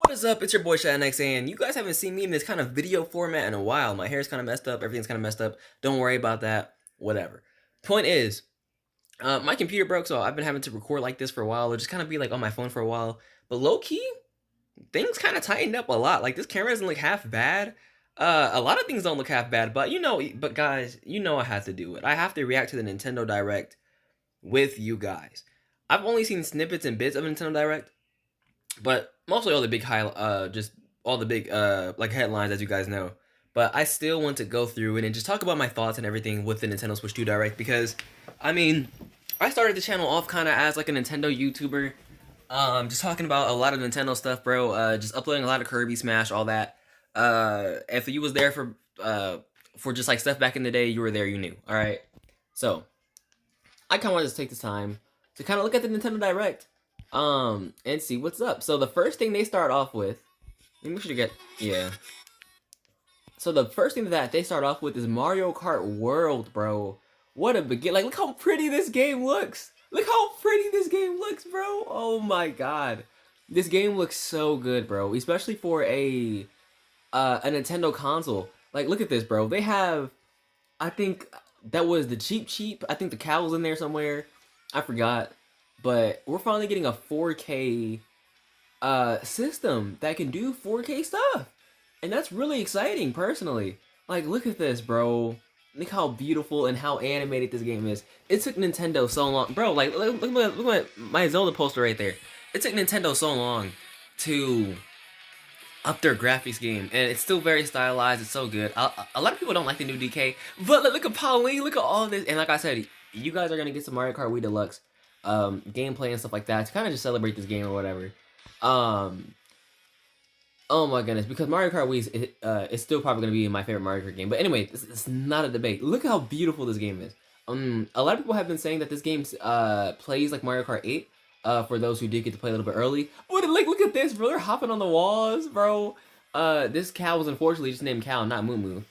What is up? It's your boy ShadNX, and you guys haven't seen me in this kind of video format in a while. My hair's kind of messed up, everything's kind of messed up. Don't worry about that. Whatever. Point is, my computer broke, so I've been having to record like this for a while, or just kind of be like on my phone for a while. But low key, things kind of tightened up a lot. Like this camera doesn't look half bad. A lot of things don't look half bad, but guys, I have to do it. I have to react to the Nintendo Direct with you guys. I've only seen snippets and bits of Nintendo Direct, but mostly all the big just all the big like headlines, as you guys know. But I still want to go through it and just talk about my thoughts and everything with the Nintendo Switch 2 Direct, because I mean, I started the channel off kind of as like a Nintendo YouTuber, just talking about a lot of Nintendo stuff, bro. Just uploading a lot of Kirby Smash, all that. If you was there for just like stuff back in the day, you were there, you knew. All right, so I kind of wanted to take this time to kind of look at the Nintendo Direct, and see what's up. So the first thing they start off with, let me sure to get, yeah. So the first thing that they start off with is Mario Kart World, bro. What a begin! Like, look how pretty this game looks. Look how pretty this game looks, bro. Oh my god, this game looks so good, bro. Especially for a Nintendo console. Like, look at this, bro. They have, I think that was the Cheep. I think the cow's in there somewhere. I forgot. But we're finally getting a 4K system that can do 4K stuff. And that's really exciting, personally. Like, look at this, bro. Look how beautiful and how animated this game is. It took Nintendo so long. Bro, like, look at my Zelda poster right there. It took Nintendo so long to up their graphics game, and it's still very stylized. It's so good. A lot of people don't like the new DK, but look at Pauline. Look at all this. And like I said, you guys are going to get some Mario Kart Wii Deluxe gameplay and stuff like that to kind of just celebrate this game or whatever. Oh my goodness, because Mario Kart Wii is still probably going to be my favorite Mario Kart game. But anyway, it's not a debate. Look how beautiful this game is. A lot of people have been saying that this game plays like Mario Kart 8. For those who did get to play a little bit early. But like, look at this, bro. They're hopping on the walls, bro. This cow was unfortunately just named Cow, not Moo Moo.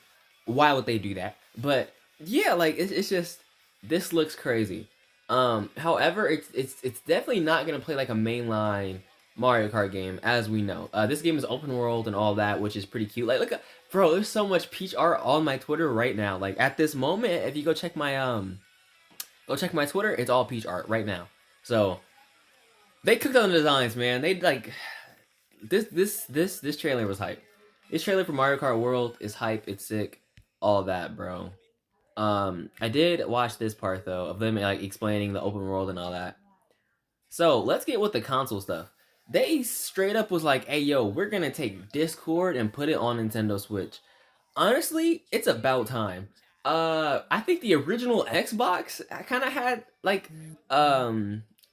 Why would they do that? But yeah, like it's just, this looks crazy. However, it's definitely not gonna play like a mainline Mario Kart game, as we know. This game is open world and all that, which is pretty cute. Like, look at, bro, there's so much Peach art on my Twitter right now. Like, at this moment, if you go check my Twitter, it's all Peach art right now. So they cooked on the designs, man. They like this trailer was hype. This trailer for Mario Kart World is hype. It's sick. All that, bro. I did watch this part though of them like explaining the open world and all that. So let's get with the console stuff. They straight up was like, "Hey, yo, we're gonna take Discord and put it on Nintendo Switch." Honestly, it's about time. I think the original Xbox kind of had like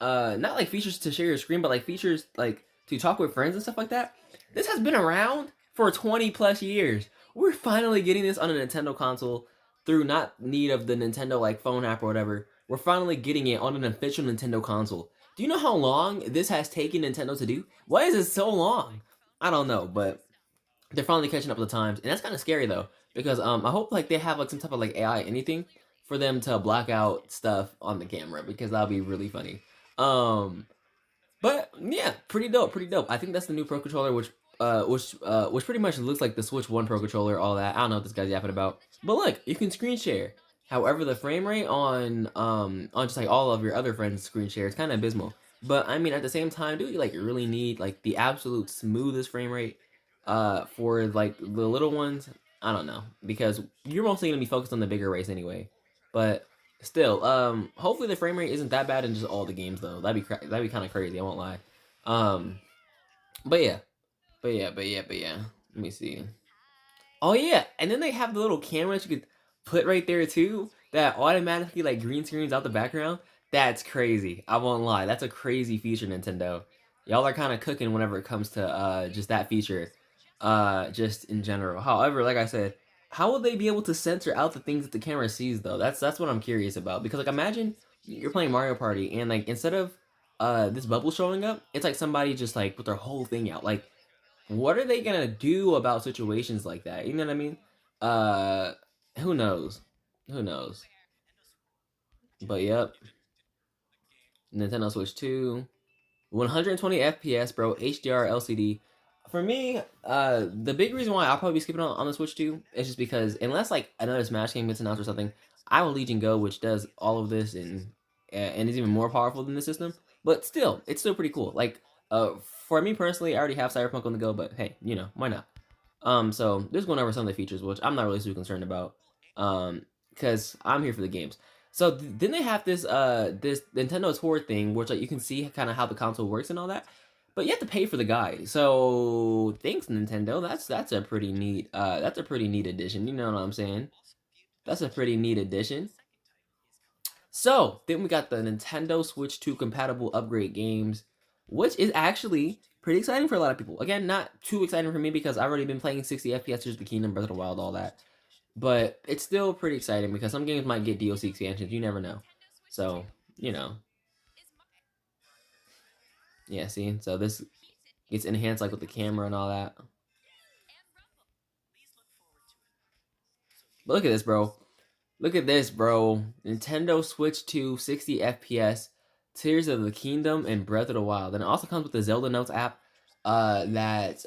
not like features to share your screen, but like features like to talk with friends and stuff like that. This has been around for 20 plus years. We're finally getting this on a Nintendo console through not need of the Nintendo like phone app or whatever. We're finally getting it on an official Nintendo console. Do you know how long this has taken Nintendo to do? Why is it so long? I don't know, but they're finally catching up with the times, and that's kind of scary though, because I hope like they have like some type of like AI anything for them to block out stuff on the camera, because that'll be really funny. Um, but yeah, pretty dope, pretty dope. I think that's the new Pro Controller, which pretty much looks like the Switch One Pro Controller. All that, I don't know what this guy's yapping about. But look, you can screen share. However, the frame rate on just like all of your other friends' screen share is kind of abysmal. But I mean, at the same time, do you like really need like the absolute smoothest frame rate for like the little ones? I don't know, because you're mostly gonna be focused on the bigger race anyway. But still, hopefully the frame rate isn't that bad in just all the games though. That'd be kind of crazy. I won't lie. Um, but yeah, but yeah. Let me see. Oh yeah, and then they have the little cameras you could put right there too that automatically like green screens out the background. That's crazy. I won't lie. That's a crazy feature, Nintendo. Y'all are kind of cooking whenever it comes to just that feature, just in general. However, like I said, how will they be able to censor out the things that the camera sees though? That's what I'm curious about, because like imagine you're playing Mario Party and like instead of this bubble showing up, it's like somebody just like put their whole thing out. Like, what are they gonna do about situations like that? You know what I mean? Uh, who knows? Who knows? But yep, Nintendo Switch 2, 120 FPS, bro, HDR LCD. For me, the big reason why I'll probably be skipping on the Switch 2 is just because unless like another Smash game gets announced or something, I will Legion Go, which does all of this and is even more powerful than the system. But still, it's still pretty cool. Like, for me personally, I already have Cyberpunk on the go, but hey, why not? So just going over some of the features, which I'm not really too concerned about, because I'm here for the games. So then they have this Nintendo Tour thing, which like you can see kind of how the console works and all that, but you have to pay for the guide. So thanks Nintendo. That's a pretty neat addition. You know what I'm saying? That's a pretty neat addition. So then we got the Nintendo Switch 2 compatible upgrade games, which is actually pretty exciting for a lot of people. Again, not too exciting for me because I've already been playing 60 FPS, Tears of the Kingdom, Breath of the Wild, all that. But it's still pretty exciting because some games might get DLC expansions. You never know. So, yeah, see? So this gets enhanced like with the camera and all that. But look at this, bro. Look at this, bro. Nintendo Switch 2 60 FPS, Tears of the Kingdom, and Breath of the Wild. And it also comes with the Zelda Notes app that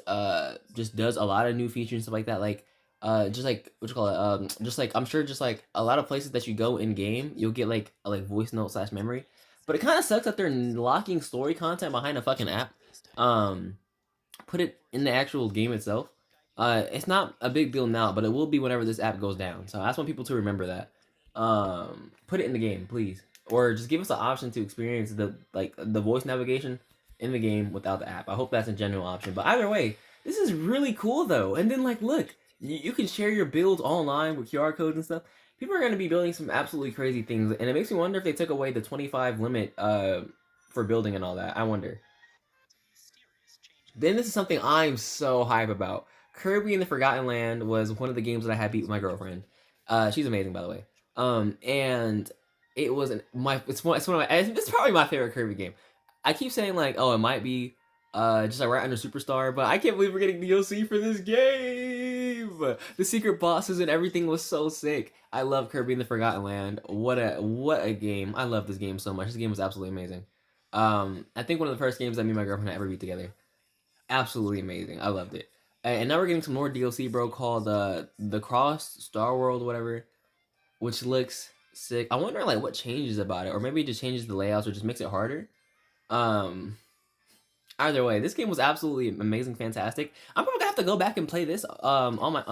just does a lot of new features and stuff like that. Like just like what you call it, just like I'm sure just like a lot of places that you go in game, you'll get like a like voice note slash memory. But it kind of sucks that they're locking story content behind a fucking app. Put it in the actual game itself. It's not a big deal now, but it will be whenever this app goes down. So I just want people to remember that. Put it in the game, please, or just give us the option to experience the voice navigation in the game without the app. I hope that's a general option. But either way, this is really cool though. And then like, look, you can share your builds online with QR codes and stuff. People are going to be building some absolutely crazy things, and it makes me wonder if they took away the 25 limit for building and all that. I wonder. Then this is something I'm so hype about. Kirby and the Forgotten Land was one of the games that I had beat with my girlfriend. She's amazing, by the way. And it was it's probably my favorite Kirby game. I keep saying like, oh, it might be just like right under Superstar, but I can't believe we're getting DLC for this game. The secret bosses and everything was so sick. I love Kirby and the Forgotten Land. What a game! I love this game so much. This game was absolutely amazing. I think one of the first games that me and my girlfriend ever beat together. Absolutely amazing. I loved it. And now we're getting some more DLC, bro, called the Cross Star World, whatever, which looks sick. I wonder like what changes about it, or maybe it just changes the layouts, or just makes it harder. Um, Either way, this game was absolutely amazing, fantastic. I'm probably gonna have to go back and play this on my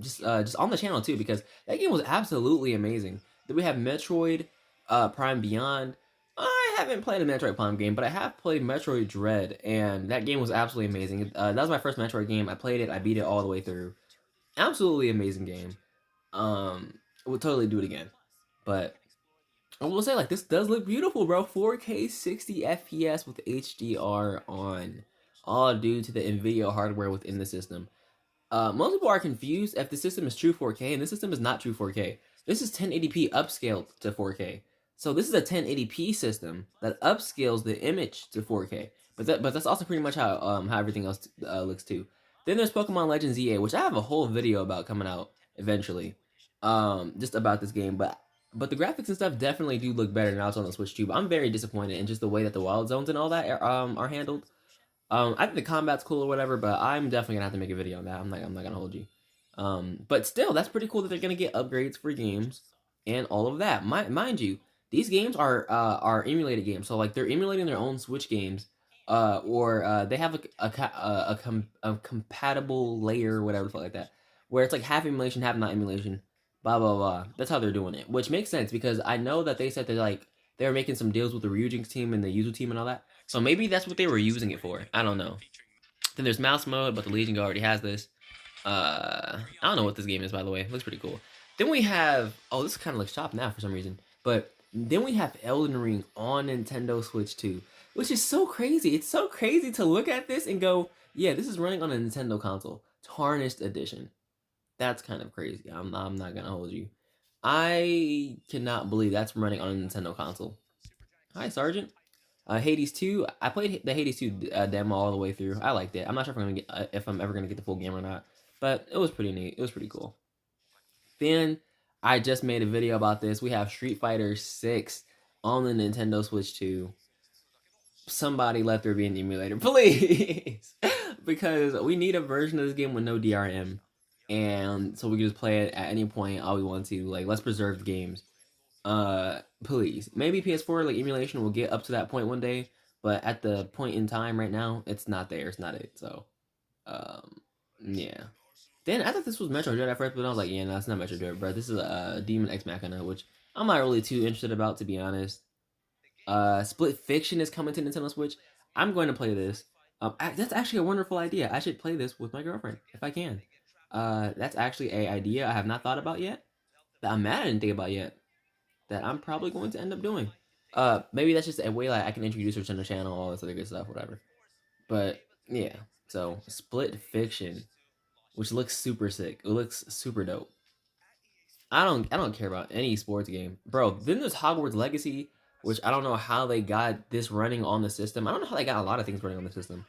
just on the channel too, because that game was absolutely amazing. Then we have Metroid Prime Beyond. I haven't played a Metroid Prime game, but I have played Metroid Dread, and that game was absolutely amazing. That was my first Metroid game. I played it, I beat it all the way through. Absolutely amazing game. We'll totally do it again. But I will say, like, this does look beautiful, bro. 4K 60 FPS with HDR on, all due to the NVIDIA hardware within the system. Most people are confused if the system is true 4K, and this system is not true 4K. This is 1080p upscaled to 4K. So this is a 1080p system that upscales the image to 4K. But that's also pretty much how everything else looks too. Then there's Pokemon Legends EA, which I have a whole video about coming out eventually, just about this game. But the graphics and stuff definitely do look better now it's on the Switch too. But I'm very disappointed in just the way that the wild zones and all that are handled. I think the combat's cool or whatever, but I'm definitely gonna have to make a video on that. I'm not gonna hold you. But still, that's pretty cool that they're gonna get upgrades for games and all of that. Mind you, these games are emulated games, so like they're emulating their own Switch games, or they have a compatible layer or whatever like that, where it's like half emulation, half not emulation. Blah blah blah. That's how they're doing it, which makes sense because I know that they said that like they were making some deals with the Ryujinx team and the Yuzu team and all that. So maybe that's what they were using it for. I don't know. Then there's mouse mode, but the Legion Go already has this. I don't know what this game is, by the way. It looks pretty cool. Then we have, oh, this kind of looks chopped now for some reason. But then we have Elden Ring on Nintendo Switch 2, which is so crazy. It's so crazy to look at this and go, yeah, this is running on a Nintendo console. Tarnished Edition. That's kind of crazy. I'm not gonna hold you. I cannot believe that's running on a Nintendo console. Hi, Sergeant. Hades 2. I played the Hades 2 demo all the way through. I liked it. I'm not sure if I'm ever gonna get the full game or not, but it was pretty neat. It was pretty cool. Then I just made a video about this. We have Street Fighter 6 on the Nintendo Switch 2. Somebody let there be an emulator, please. Because we need a version of this game with no DRM, and so we can just play it at any point all we want to. Like, let's preserve the games. Please, maybe PS4 like emulation will get up to that point one day, but at the point in time right now, it's not there. It's not it. So, yeah. Then I thought this was Metro Dread at first, but I was like, yeah, no, it's not Metro Dread, bro. This is Demon X Machina, which I'm not really too interested about, to be honest. Split Fiction is coming to Nintendo Switch. I'm going to play this. That's actually a wonderful idea. I should play this with my girlfriend if I can. That's actually a idea I have not thought about yet. That I'm mad I didn't think about yet. That I'm probably going to end up doing. Maybe that's just a way like I can introduce her to the channel, all this other good stuff, whatever. But yeah, so Split Fiction, which looks super sick. It looks super dope. I don't care about any sports game, bro. Then there's Hogwarts Legacy, which I don't know how they got this running on the system. I don't know how they got a lot of things running on the system.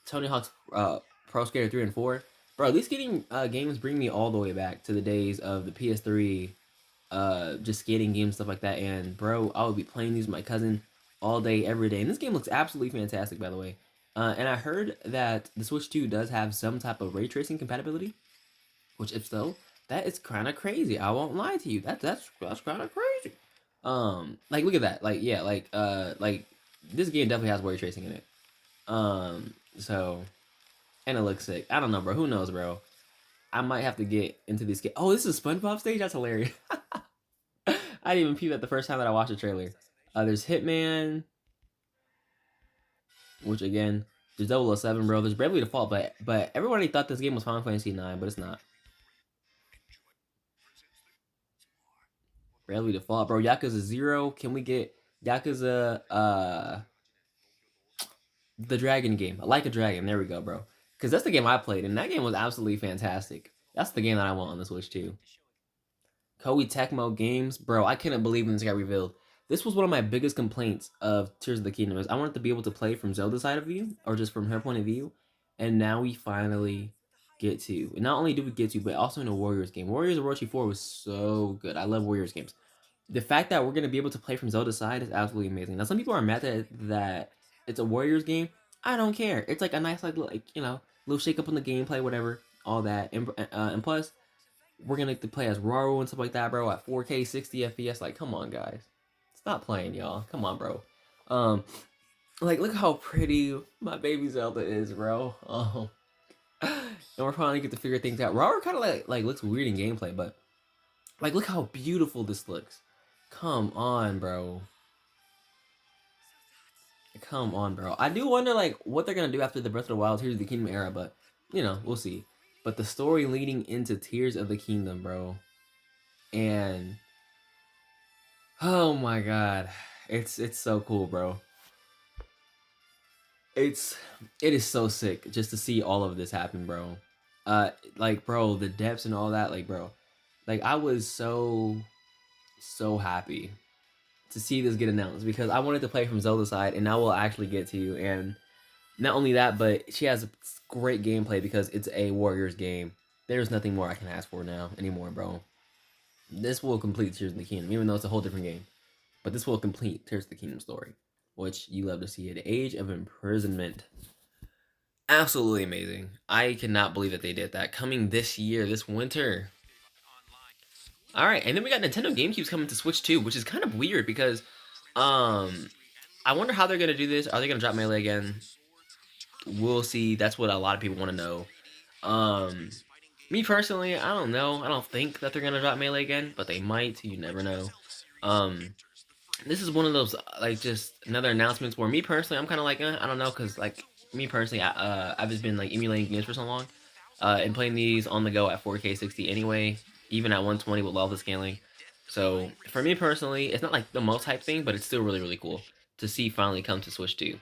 Tony Hawk's Pro Skater 3 and 4, bro. These skating games bring me all the way back to the days of the PS3, just skating games, stuff like that. And bro, I would be playing these with my cousin all day, every day. And this game looks absolutely fantastic, by the way. And I heard that the Switch 2 does have some type of ray tracing compatibility, which if so, that is kind of crazy. I won't lie to you. That's kind of crazy. Like look at that. Like yeah, like this game definitely has ray tracing in it. So and it looks sick. I don't know, bro. Who knows, bro? I might have to get into this game. Oh, this is a SpongeBob stage. That's hilarious. I didn't even peep that the first time that I watched the trailer. There's Hitman, which again, there's 007, bro. There's Bravely Default, but everybody thought this game was Final Fantasy 9, but it's not. Bravely Default, bro. Yakuza 0. Can we get Yakuza the Dragon game? Like a Dragon. There we go, bro. Because that's the game I played, and that game was absolutely fantastic. That's the game that I want on the Switch too. Koei Tecmo Games, bro. I couldn't believe when this got revealed. This was one of my biggest complaints of Tears of the Kingdom. Is I wanted to be able to play from Zelda's side of view, or just from her point of view, and now we finally get to. And not only do we get to, but also in a Warriors game. Warriors Orochi 4 was so good. I love Warriors games. The fact that we're gonna be able to play from Zelda's side is absolutely amazing. Now some people are mad that it's a Warriors game. I don't care. It's like a nice like little shake up on the gameplay, whatever, all that. And plus, we're gonna get to play as Raru and stuff like that, bro, at 4K 60 FPS. Like, come on, guys, stop playing, y'all. Come on, bro. Like, look how pretty my baby Zelda is, bro. And we're finally get to figure things out. Raru kind of like looks weird in gameplay, but like, look how beautiful this looks. Come on, bro. Come on, bro. I do wonder, like, what they're gonna do after the Breath of the Wild Tears of the Kingdom era, but, we'll see. But the story leading into Tears of the Kingdom, bro. And, oh my god. It's so cool, bro. It is so sick just to see all of this happen, bro. Like, bro, the depths and all that, like, bro. Like, I was so happy to see this get announced because I wanted to play from Zelda's side, and now we'll actually get to. And not only that, but she has great gameplay because it's a Warriors game. There's nothing more I can ask for now anymore, bro. This will complete Tears of the Kingdom, even though it's a whole different game. But this will complete Tears of the Kingdom story, which you love to see. The Age of Imprisonment. Absolutely amazing. I cannot believe that they did that. Coming this year, this winter. Alright, and then we got Nintendo GameCube's coming to Switch 2, which is kind of weird because, I wonder how they're going to do this. Are they going to drop Melee again? We'll see. That's what a lot of people want to know. Me personally, I don't know. I don't think that they're going to drop Melee again, but they might. You never know. This is one of those, like, just another announcements where me personally, I'm kind of like, I don't know, because, like, me personally, I've just been, like, emulating games for so long, and playing these on the go at 4K 60 anyway, even at 120 with lava scaling. So for me personally, it's not like the most hype thing, but it's still really, really cool to see finally come to Switch 2.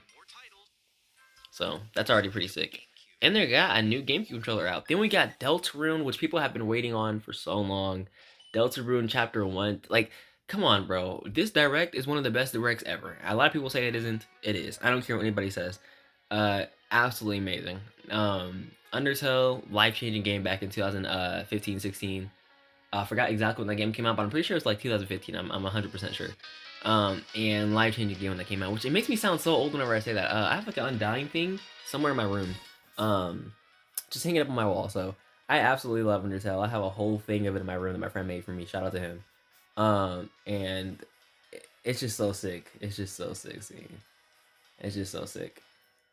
So that's already pretty sick. And they got a new GameCube controller out. Then we got Deltarune, which people have been waiting on for so long. Deltarune Chapter 1. Like, come on, bro. This Direct is one of the best Directs ever. A lot of people say it isn't. It is. I don't care what anybody says. Absolutely amazing. Undertale, life-changing game back in 2015-16. I forgot exactly when that game came out, but I'm pretty sure it's like 2015. I'm 100% sure. And life-changing game when that came out, which it makes me sound so old whenever I say that. I have like an Undying thing somewhere in my room. Um, just hang it up on my wall. So I absolutely love Undertale. I have a whole thing of it in my room that my friend made for me. Shout out to him. And it's just so sick. It's just so sick seeing. It's just so sick.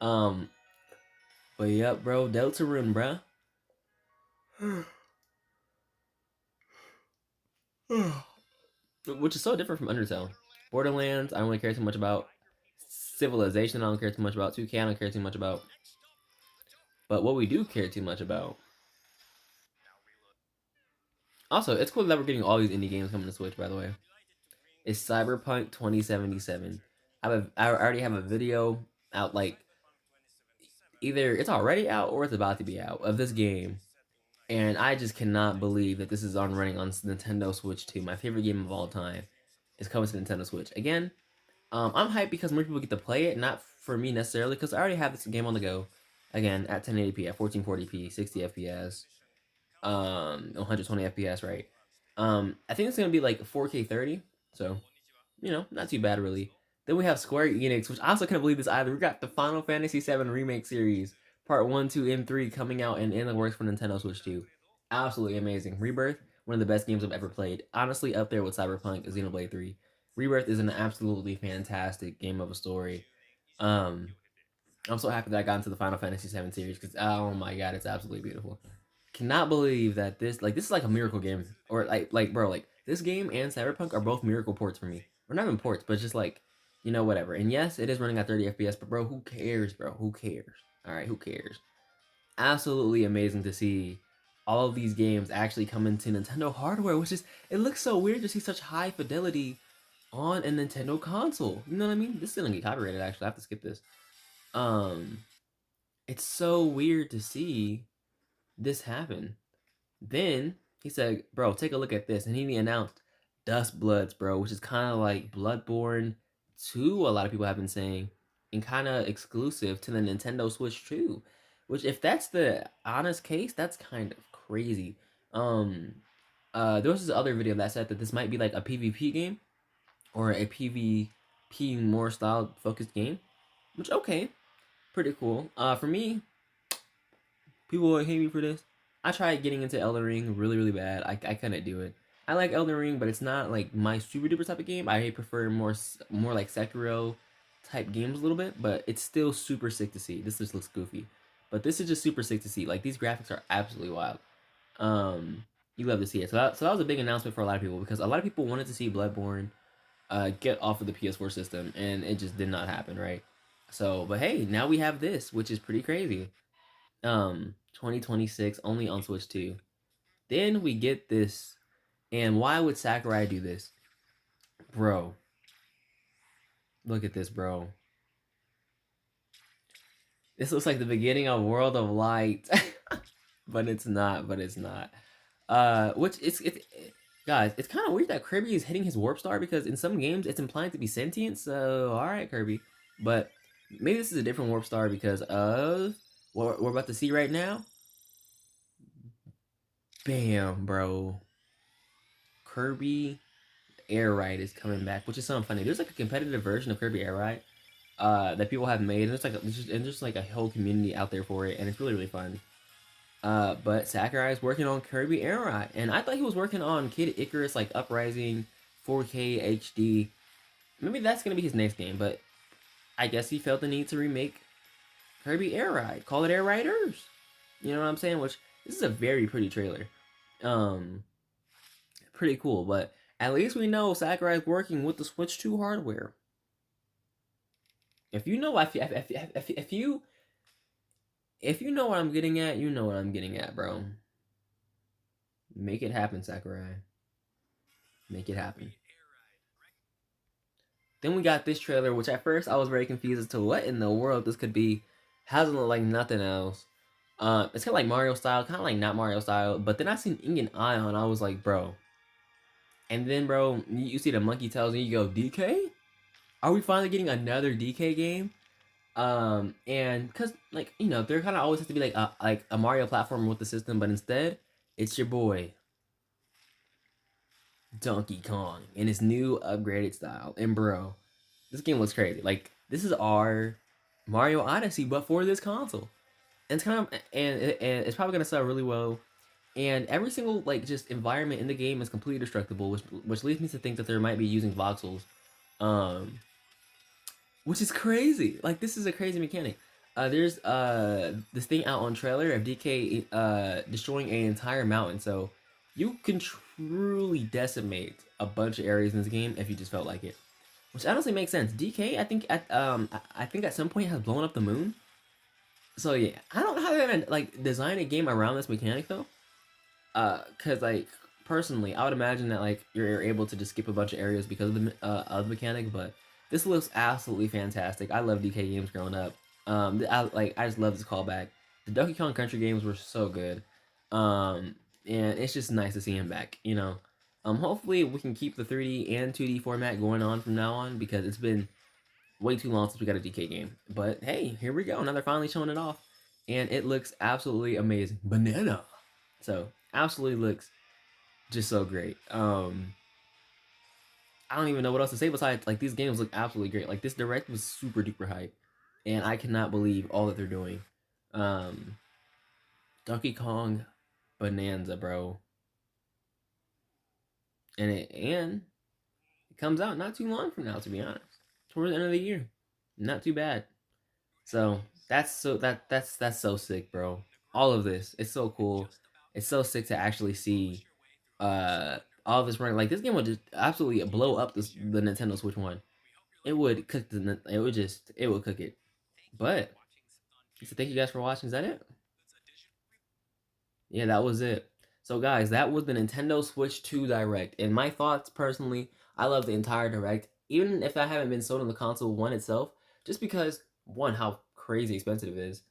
Um, but yep, bro, Deltarune, bruh. Which is so different from Undertale. Borderlands, I don't really care too much about. Civilization, I don't care too much about. 2K, I don't care too much about. But what we do care too much about. Also, it's cool that we're getting all these indie games coming to Switch, by the way. It's Cyberpunk 2077. I already have a video out, like, either it's already out or it's about to be out of this game. And I just cannot believe that this is on running on Nintendo Switch 2. My favorite game of all time is coming to Nintendo Switch. Again, I'm hyped because more people get to play it, not for me necessarily, because I already have this game on the go. Again, at 1080p, at 1440p, 60 FPS, 120 FPS, right? I think it's gonna be like 4K 30, so not too bad really. Then we have Square Enix, which I also couldn't believe this either. We got the Final Fantasy VII Remake series, Part 1, 2, and 3 coming out and in the works for Nintendo Switch 2. Absolutely amazing. Rebirth, one of the best games I've ever played. Honestly, up there with Cyberpunk, Xenoblade 3. Rebirth is an absolutely fantastic game of a story. Um, I'm so happy that I got into the Final Fantasy VII series because oh my god, it's absolutely beautiful. Cannot believe that this is like a miracle game, or like bro, like this game and Cyberpunk are both miracle ports for me. Or not even ports, but just like whatever. And yes, it is running at 30 FPS, but bro, who cares, bro? Who cares? All right, who cares? Absolutely amazing to see all of these games actually come into Nintendo hardware, which is it looks so weird to see such high fidelity on a Nintendo console. You know what I mean? This is gonna get copyrighted. Actually, I have to skip this. Um, it's so weird to see this happen. Then he said, "Bro, take a look at this," and he announced Dust Bloods, bro, which is kind of like Bloodborne 2. A lot of people have been saying, and kind of exclusive to the Nintendo Switch 2. Which, if that's the honest case, that's kind of crazy. Um, there was this other video that said that this might be like a PvP game or a PvP more style focused game. Which okay, pretty cool. For me, people will hate me for this. I tried getting into Elden Ring really, really bad. I couldn't do it. I like Elden Ring, but it's not like my super duper type of game. I prefer more like Sekiro type games a little bit, but it's still super sick to see. This just looks goofy, but this is just super sick to see. Like these graphics are absolutely wild. You love to see it. So that was a big announcement for a lot of people because a lot of people wanted to see Bloodborne get off of the PS4 system, and it just did not happen, right? So, but hey, now we have this, which is pretty crazy. 2026 only on Switch 2. Then we get this, and why would Sakurai do this? Bro, look at this, bro. This looks like the beginning of World of Light. But it's not, but it's not. Which guys, it's kind of weird that Kirby is hitting his warp star because in some games it's implied to be sentient. So all right, Kirby, but maybe this is a different warp star because of what we're about to see right now. Bam, bro. Kirby Air Ride is coming back, which is something funny. There's like a competitive version of Kirby Air Ride that people have made, and there's just like a whole community out there for it, and it's really really fun. But Sakurai is working on Kirby Air Ride, and I thought he was working on Kid Icarus like Uprising 4K HD. Maybe that's gonna be his next game, but I guess he felt the need to remake Kirby Air Ride. Call it Air Riders. You know what I'm saying? Which this is a very pretty trailer. Pretty cool, but at least we know Sakurai is working with the Switch 2 hardware. If you know if you know what I'm getting at, you know what I'm getting at, bro. Make it happen, Sakurai. Make it happen. Then we got this trailer, which at first I was very confused as to what in the world this could be. Hasn't looked like nothing else. It's kind of like Mario style, kind of like not Mario style. But then I seen Ing and Ion, I was like, bro. And then, bro, you see the monkey tails and you go, DK? Are we finally getting another DK game? And because there kind of always has to be like a Mario platform with the system, but instead it's your boy Donkey Kong in his new upgraded style. And bro, this game looks crazy. Like this is our Mario Odyssey, but for this console. it's kind of and it's probably gonna sell really well. And every single like just environment in the game is completely destructible, which leads me to think that they might be using voxels, um, which is crazy. Like this is a crazy mechanic. There's this thing out on trailer of DK destroying an entire mountain, so you can truly decimate a bunch of areas in this game if you just felt like it. Which honestly makes sense. DK, I think at some point has blown up the moon. So yeah, I don't know how they're gonna like design a game around this mechanic though. Cause like personally, I would imagine that like you're able to just skip a bunch of areas because of the mechanic, but this looks absolutely fantastic. I love DK games growing up. I just love this callback. The Donkey Kong Country games were so good. And it's just nice to see him back. You know, hopefully we can keep the 3D and 2D format going on from now on because it's been way too long since we got a DK game. But hey, here we go. Now they're finally showing it off, and it looks absolutely amazing. Banana. So absolutely looks just so great. I don't even know what else to say besides like these games look absolutely great. Like this direct was super duper hype, and I cannot believe all that they're doing. Um, Donkey Kong Bonanza, bro, and it comes out not too long from now, to be honest, towards the end of the year. Not too bad. So that's so sick, bro. All of this, it's so cool. It's so sick to actually see all of this running. Like this game would just absolutely blow up the Nintendo Switch One. It would cook it would cook it. But so thank you guys for watching. Is that it? Yeah, that was it. So guys, that was the Nintendo Switch 2 Direct. And my thoughts personally, I love the entire Direct, even if I haven't been sold on the console one itself, just because one, how crazy expensive it is.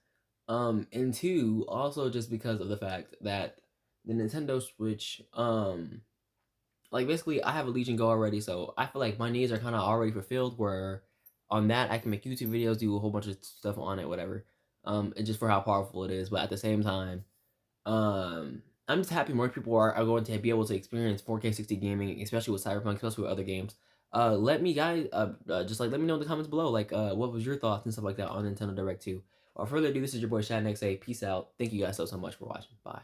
And two, also just because of the fact that the Nintendo Switch, like basically I have a Legion Go already, so I feel like my needs are kind of already fulfilled. Where on that I can make YouTube videos, do a whole bunch of stuff on it, whatever. And just for how powerful it is, but at the same time, I'm just happy more people are going to be able to experience 4K 60 gaming, especially with Cyberpunk, especially with other games. Let me guys, just like let me know in the comments below, like, what was your thoughts and stuff like that on Nintendo Direct 2. Without further ado, this is your boy Shad XA. Peace out. Thank you guys so much for watching. Bye.